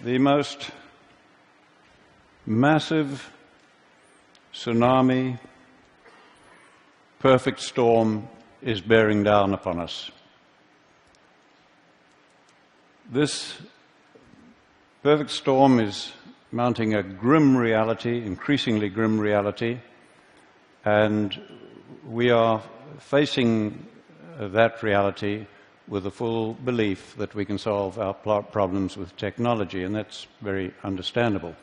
The most massive tsunami, perfect storm is bearing down upon us. This perfect storm is mounting a grim reality, increasingly grim reality, and we are facing that reality with the full belief that we can solve our problems with technology, and that's very understandable.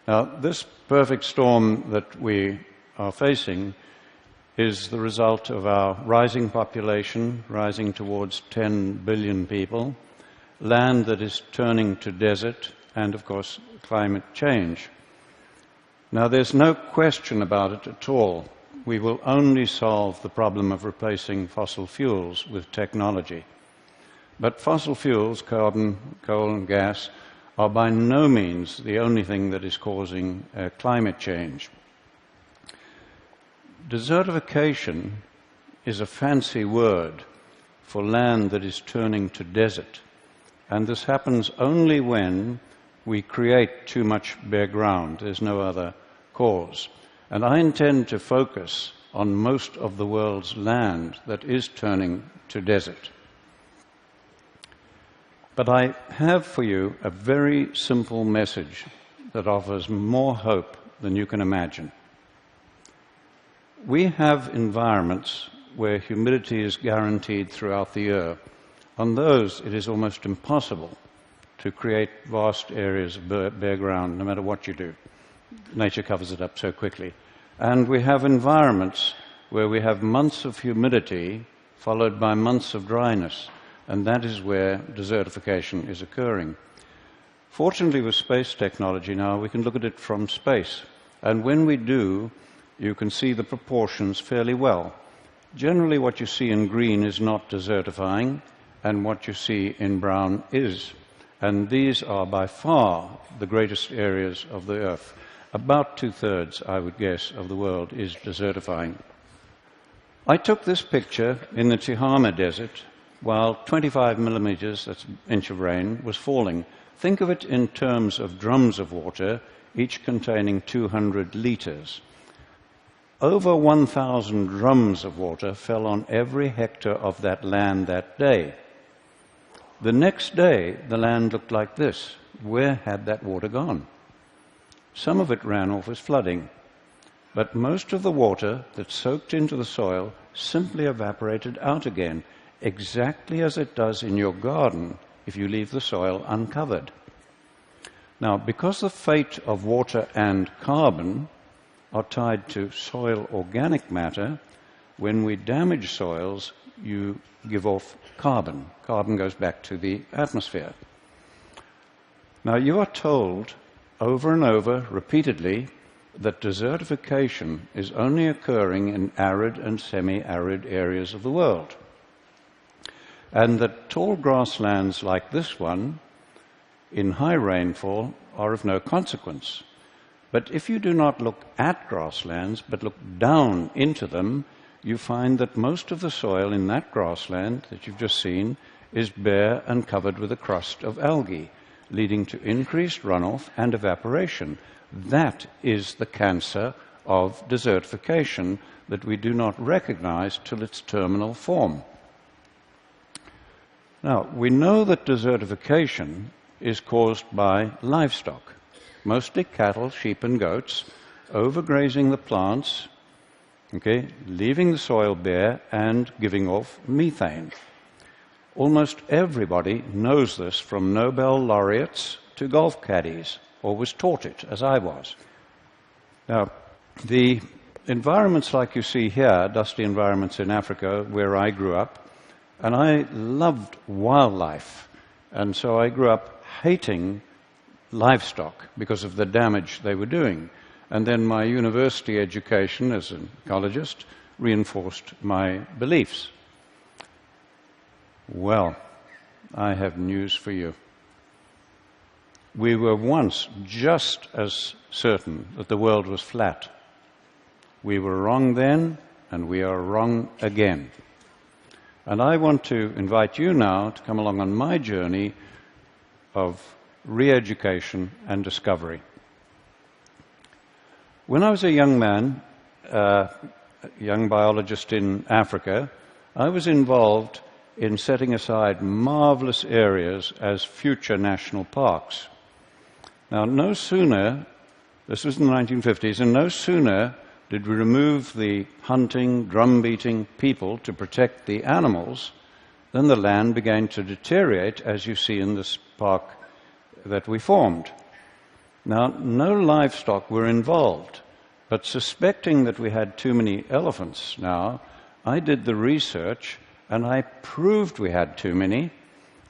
Now, this perfect storm that we are facing is the result of our rising population, rising towards 10 billion people, land that is turning to desert, and of course, climate change. Now, there's no question about it at all. We will only solve the problem of replacing fossil fuels with technology. But fossil fuels, carbon, coal and gas, are by no means the only thing that is causing climate change. Desertification is a fancy word for land that is turning to desert. And this happens only when we create too much bare ground. There's no other cause. And I intend to focus on most of the world's land that is turning to desert. But I have for you a very simple message that offers more hope than you can imagine. We have environments where humidity is guaranteed throughout the year. On those, it is almost impossible to create vast areas of bare ground, no matter what you do. Nature covers it up so quickly. And we have environments where we have months of humidity followed by months of dryness, and that is where desertification is occurring. Fortunately, with space technology now, we can look at it from space. And when we do, you can see the proportions fairly well. Generally, what you see in green is not desertifying, and what you see in brown is. And these are by far the greatest areas of the Earth. About 2/3, I would guess, of the world is desertifying. I took this picture in the Tihama Desert while 25 millimeters, that's an inch of rain, was falling. Think of it in terms of drums of water, each containing 200 liters. Over 1,000 drums of water fell on every hectare of that land that day. The next day, the land looked like this. Where had that water gone? Some of it ran off as flooding, but most of the water that soaked into the soil simply evaporated out again, exactly as it does in your garden if you leave the soil uncovered. Now, because the fate of water and carbon are tied to soil organic matter, when we damage soils, you give off carbon. Carbon goes back to the atmosphere. Now, you are told over and over, repeatedly, that desertification is only occurring in arid and semi-arid areas of the world, and that tall grasslands like this one, in high rainfall, are of no consequence. But if you do not look at grasslands, but look down into them, you find that most of the soil in that grassland that you've just seen is bare and covered with a crust of algae, leading to increased runoff and evaporation. That is the cancer of desertification that we do not recognize till its terminal form. Now, we know that desertification is caused by livestock, mostly cattle, sheep and goats, overgrazing the plants, leaving the soil bare and giving off methane. Almost everybody knows this, from Nobel laureates to golf caddies, or was taught it, as I was. Now, the environments like you see here, dusty environments in Africa, where I grew up, and I loved wildlife, and so I grew up hating livestock because of the damage they were doing. And then my university education as an ecologist reinforced my beliefs. Well, I have news for you. We were once just as certain that the world was flat. We were wrong then, and we are wrong again. And I want to invite you now to come along on my journey of re-education, and discovery. When I was a young man, a young biologist in Africa, I was involved in setting aside marvelous areas as future national parks. Now, no sooner, this was in the 1950s, and no sooner did we remove the hunting, drum-beating people to protect the animals, then the land began to deteriorate, as you see in this park that we formed. Now, no livestock were involved, but suspecting that we had too many elephants now, I did the research and I proved we had too many,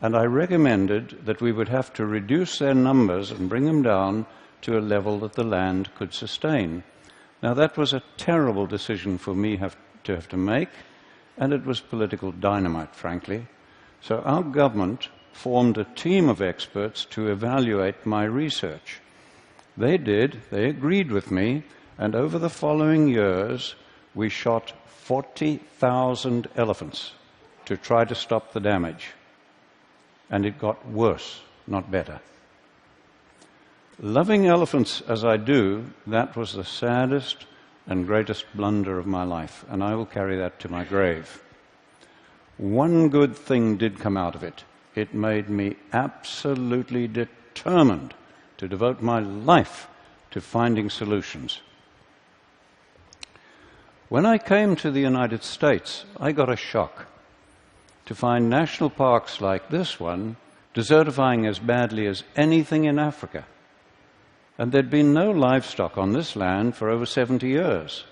and I recommended that we would have to reduce their numbers and bring them down to a level that the land could sustain. Now, that was a terrible decision for me to have to make, and it was political dynamite, frankly. So our government formed a team of experts to evaluate my research. They agreed with me, and over the following years, we shot 40,000 elephants to try to stop the damage. And it got worse, not better. Loving elephants as I do, that was the saddest and greatest blunder of my life, and I will carry that to my grave. One good thing did come out of it. It made me absolutely determined to devote my life to finding solutions. When I came to the United States, I got a shock to find national parks like this one desertifying as badly as anything in Africa. And there'd been no livestock on this land for over 70 years.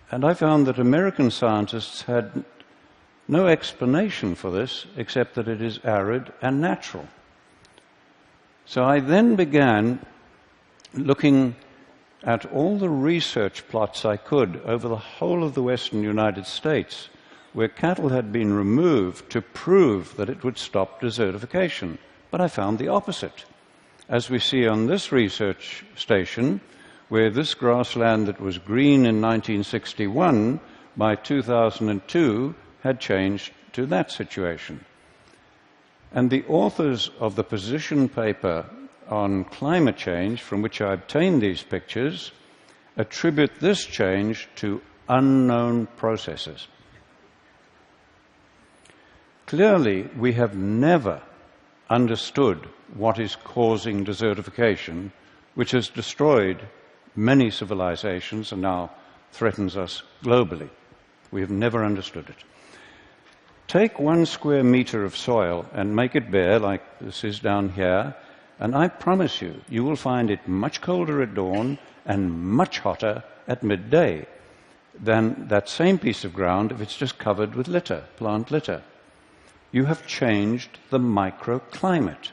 And I found that American scientists had no explanation for this except that it is arid and natural. So I then began looking at all the research plots I could over the whole of the western United States where cattle had been removed to prove that it would stop desertification. But I found the opposite. As we see on this research station, where this grassland that was green in 1961, by 2002, had changed to that situation. And the authors of the position paper on climate change, from which I obtained these pictures, attribute this change to unknown processes. Clearly, we have never understood what is causing desertification, which has destroyed many civilizations and now threatens us globally. We have never understood it. Take 1 square meter of soil and make it bare, like this is down here, and I promise you, you will find it much colder at dawn and much hotter at midday than that same piece of ground if it's just covered with litter, plant litter. You have changed the microclimate.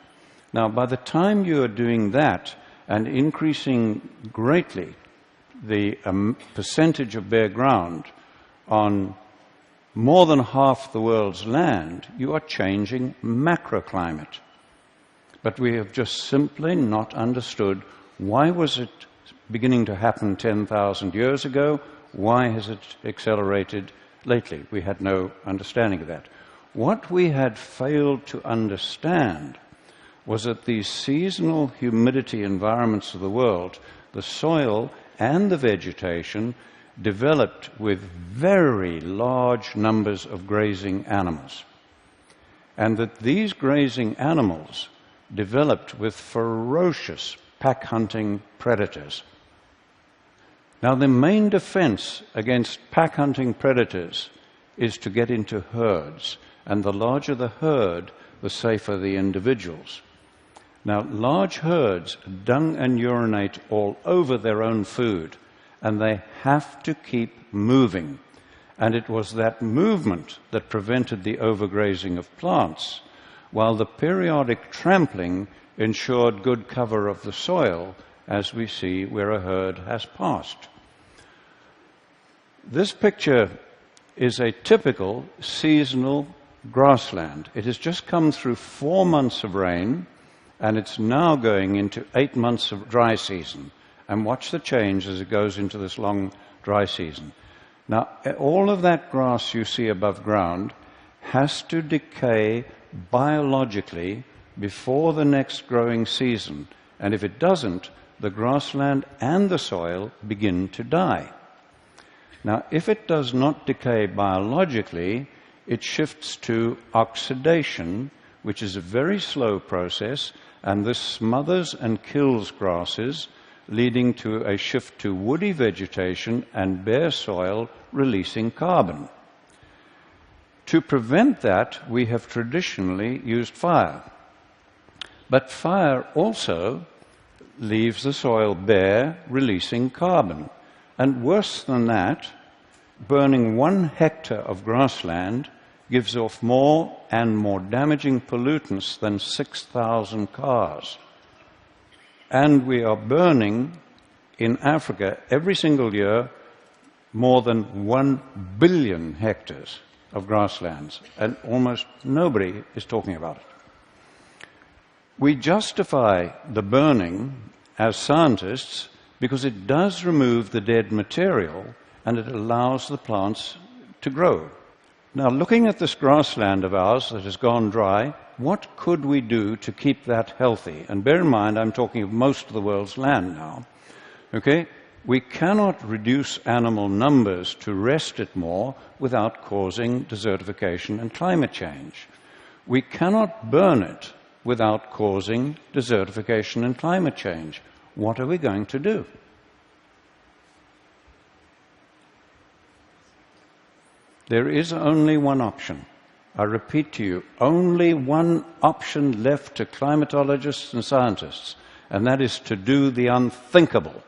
Now, by the time you are doing that and increasing greatly the percentage of bare ground on more than half the world's land, you are changing macroclimate. But we have just simply not understood why was it beginning to happen 10,000 years ago, why has it accelerated lately? We had no understanding of that. What we had failed to understand was that these seasonal humidity environments of the world, the soil and the vegetation, developed with very large numbers of grazing animals. And that these grazing animals developed with ferocious pack-hunting predators. Now, the main defense against pack-hunting predators is to get into herds. And the larger the herd, the safer the individuals. Now, large herds dung and urinate all over their own food, and they have to keep moving. And it was that movement that prevented the overgrazing of plants, while the periodic trampling ensured good cover of the soil, as we see where a herd has passed. This picture is a typical seasonal grassland. It has just come through 4 months of rain, and it's now going into 8 months of dry season. And watch the change as it goes into this long dry season. Now, all of that grass you see above ground has to decay biologically before the next growing season. And if it doesn't, the grassland and the soil begin to die. Now, if it does not decay biologically, it shifts to oxidation, which is a very slow process, and this smothers and kills grasses, leading to a shift to woody vegetation and bare soil releasing carbon. To prevent that, we have traditionally used fire. But fire also leaves the soil bare, releasing carbon. And worse than that, burning 1 hectare of grassland gives off more and more damaging pollutants than 6,000 cars. And we are burning in Africa every single year more than 1 billion hectares of grasslands, and almost nobody is talking about it. We justify the burning as scientists because it does remove the dead material and it allows the plants to grow. Now, looking at this grassland of ours that has gone dry, what could we do to keep that healthy? And bear in mind, I'm talking of most of the world's land now. Okay? We cannot reduce animal numbers to rest it more without causing desertification and climate change. We cannot burn it without causing desertification and climate change. What are we going to do? There is only one option. I repeat to you, only one option left to climatologists and scientists, and that is to do the unthinkable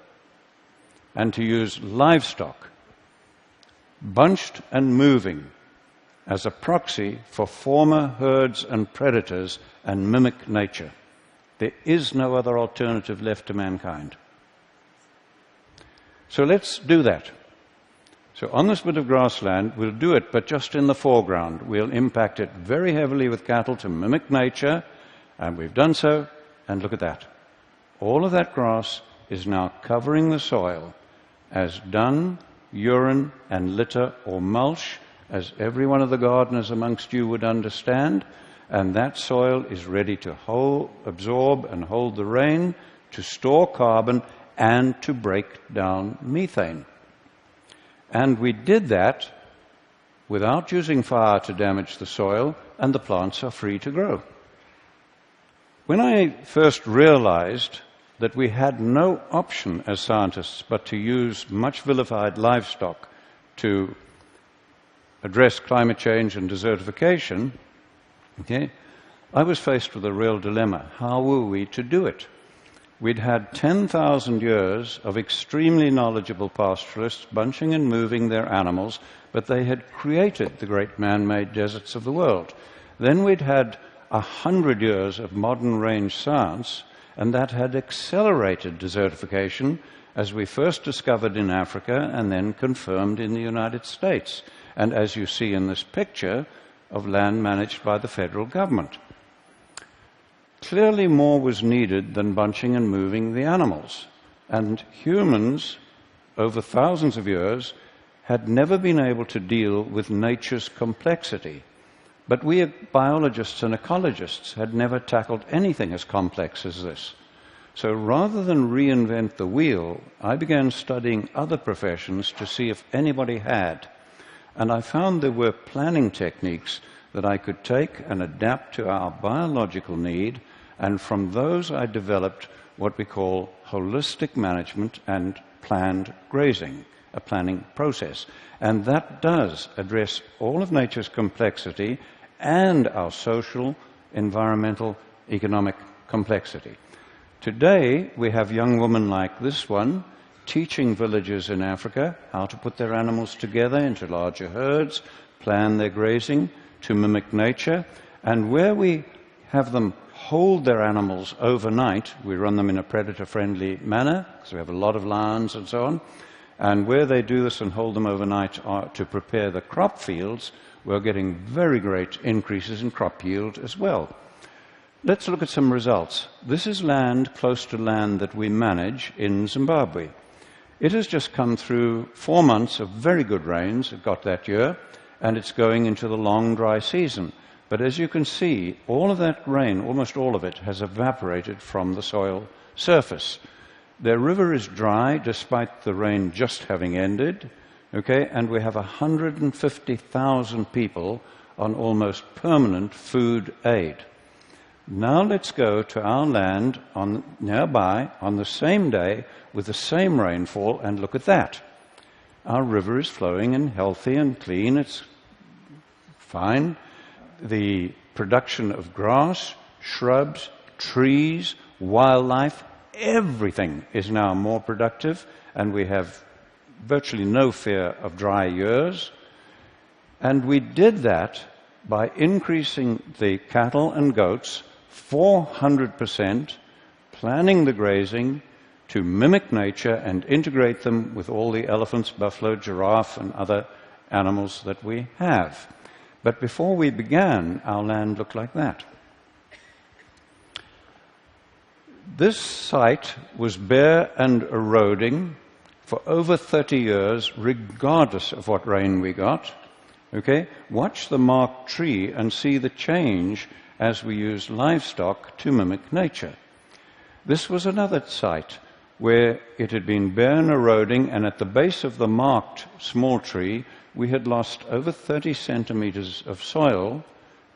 and to use livestock, bunched and moving, as a proxy for former herds and predators and mimic nature. There is no other alternative left to mankind. So let's do that. So on this bit of grassland, we'll do it, but just in the foreground. We'll impact it very heavily with cattle to mimic nature, and we've done so, and look at that. All of that grass is now covering the soil as dung, urine, and litter or mulch, as every one of the gardeners amongst you would understand, and that soil is ready to absorb and hold the rain, to store carbon, and to break down methane. And we did that without using fire to damage the soil, and the plants are free to grow. When I first realized that we had no option as scientists but to use much vilified livestock to address climate change and desertification, okay, I was faced with a real dilemma. How were we to do it? We'd had 10,000 years of extremely knowledgeable pastoralists bunching and moving their animals, but they had created the great man-made deserts of the world. Then we'd had 100 years of modern range science, and that had accelerated desertification, as we first discovered in Africa and then confirmed in the United States, and as you see in this picture of land managed by the federal government. Clearly more was needed than bunching and moving the animals, and humans, over thousands of years, had never been able to deal with nature's complexity. But we biologists and ecologists had never tackled anything as complex as this. So rather than reinvent the wheel, I began studying other professions to see if anybody had. And I found there were planning techniques that I could take and adapt to our biological need, and from those I developed what we call holistic management and planned grazing, a planning process. And that does address all of nature's complexity and our social, environmental, economic complexity. Today, we have young women like this one teaching villagers in Africa how to put their animals together into larger herds, plan their grazing to mimic nature, and where we have them hold their animals overnight, we run them in a predator-friendly manner, because we have a lot of lions and so on, and where they do this and hold them overnight to prepare the crop fields, we're getting very great increases in crop yield as well. Let's look at some results. This is land close to land that we manage in Zimbabwe. It has just come through 4 months of very good rains it got that year, and it's going into the long dry season. But as you can see, all of that rain, almost all of it, has evaporated from the soil surface. Their river is dry despite the rain just having ended, okay? And we have 150,000 people on almost permanent food aid. Now let's go to our land nearby on the same day with the same rainfall and look at that. Our river is flowing and healthy and clean. It's fine. The production of grass, shrubs, trees, wildlife, everything is now more productive, and we have virtually no fear of dry years. And we did that by increasing the cattle and goats 400%, planning the grazing to mimic nature and integrate them with all the elephants, buffalo, giraffe, and other animals that we have. But before we began, our land looked like that. This site was bare and eroding for over 30 years, regardless of what rain we got. Okay? Watch the marked tree and see the change as we use livestock to mimic nature. This was another site where it had been bare and eroding, and at the base of the marked small tree, we had lost over 30 centimeters of soil.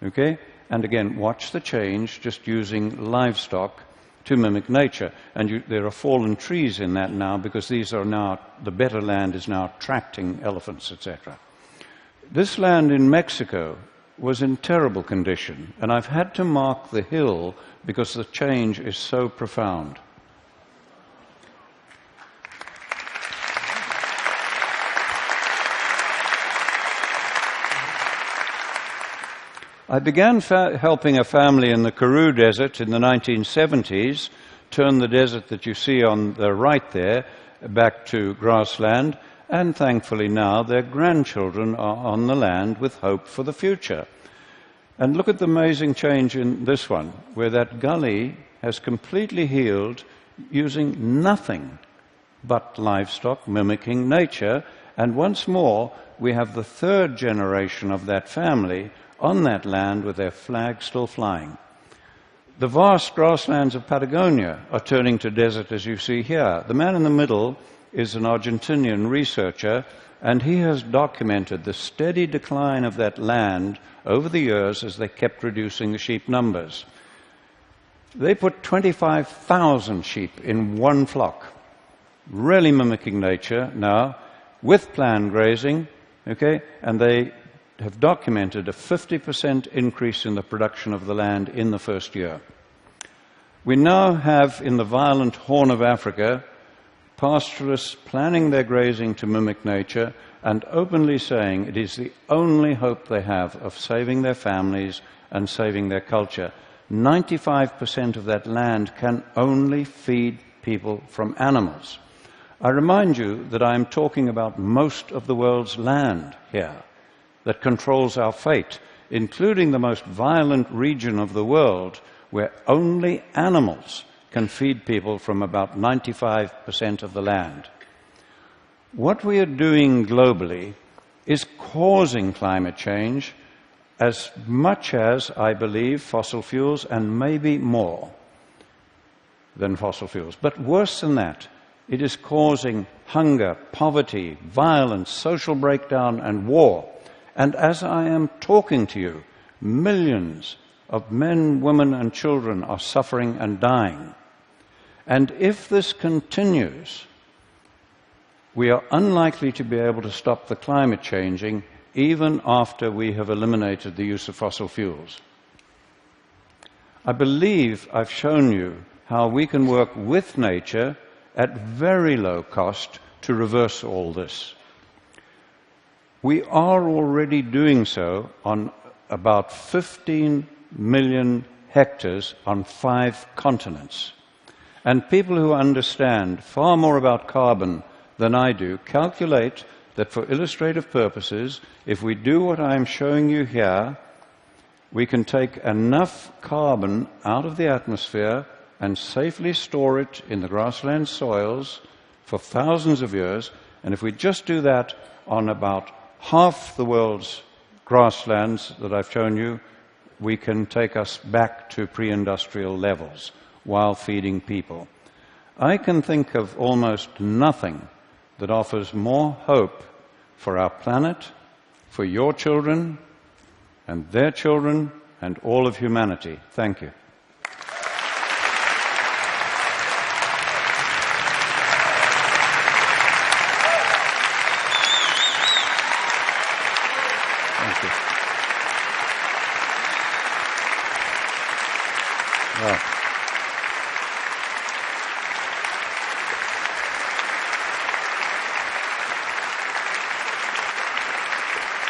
Okay? And again, watch the change just using livestock to mimic nature. And there are fallen trees in that now because these are now, the better land is now attracting elephants, etc. This land in Mexico was in terrible condition, and I've had to mark the hill because the change is so profound. I began helping a family in the Karoo Desert in the 1970s, turn the desert that you see on the right there back to grassland, and thankfully now their grandchildren are on the land with hope for the future. And look at the amazing change in this one, where that gully has completely healed using nothing but livestock, mimicking nature. And once more, we have the third generation of that family on that land with their flag still flying. The vast grasslands of Patagonia are turning to desert, as you see here. The man in the middle is an Argentinian researcher, and he has documented the steady decline of that land over the years as they kept reducing the sheep numbers. They put 25,000 sheep in one flock, really mimicking nature now, with planned grazing, okay, and they have documented a 50% increase in the production of the land in the first year. We now have in the violent Horn of Africa pastoralists planning their grazing to mimic nature and openly saying it is the only hope they have of saving their families and saving their culture. 95% of that land can only feed people from animals. I remind you that I am talking about most of the world's land here that controls our fate, including the most violent region of the world where only animals can feed people from about 95% of the land. What we are doing globally is causing climate change as much as, I believe, fossil fuels, and maybe more than fossil fuels. But worse than that, it is causing hunger, poverty, violence, social breakdown, and war. And as I am talking to you, millions of men, women, and children are suffering and dying. And if this continues, we are unlikely to be able to stop the climate changing even after we have eliminated the use of fossil fuels. I believe I've shown you how we can work with nature at very low cost to reverse all this. We are already doing so on about 15 million hectares on 5 continents. And people who understand far more about carbon than I do calculate that for illustrative purposes, if we do what I'm showing you here, we can take enough carbon out of the atmosphere and safely store it in the grassland soils for thousands of years. And if we just do that on about half the world's grasslands that I've shown you, we can take us back to pre-industrial levels while feeding people. I can think of almost nothing that offers more hope for our planet, for your children, and their children, and all of humanity. Thank you. Thank you. Well,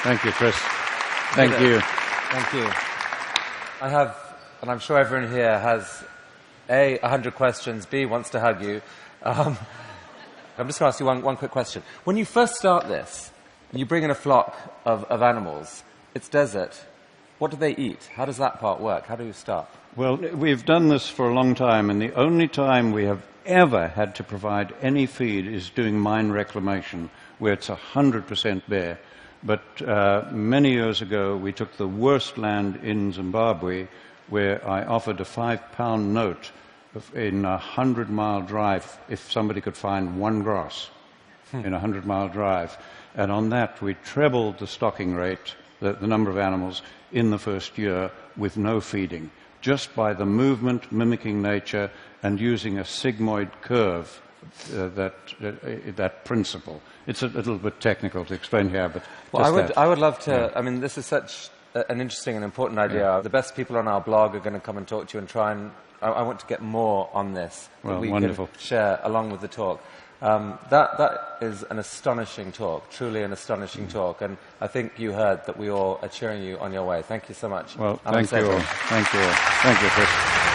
thank you, Chris. Thank you. Thank you. I have, and I'm sure everyone here has, A, 100 questions, B, wants to hug you. I'm just going to ask you one quick question. When you first start this, you bring in a flock of animals, it's desert. What do they eat? How does that part work? How do you start? Well, we've done this for a long time, and the only time we have ever had to provide any feed is doing mine reclamation, where it's 100% bare. But many years ago, we took the worst land in Zimbabwe, where I offered a £5 note in a 100-mile drive if somebody could find one grass in a 100-mile drive. And on that, we trebled the stocking rate, the number of animals, in the first year with no feeding, just by the movement, mimicking nature, and using a sigmoid curve, that principle. It's a little bit technical to explain here, but well, I would love to. Yeah. I mean, this is such an interesting and important idea. Yeah. The best people on our blog are going to come and talk to you and try and. I want to get more on this. Well, we wonderful. Can share along with the talk. That is an astonishing talk, truly an astonishing talk, and I think you heard that we all are cheering you on your way. Thank you so much. Well, thank you all. Thank you all. Thank you, Chris.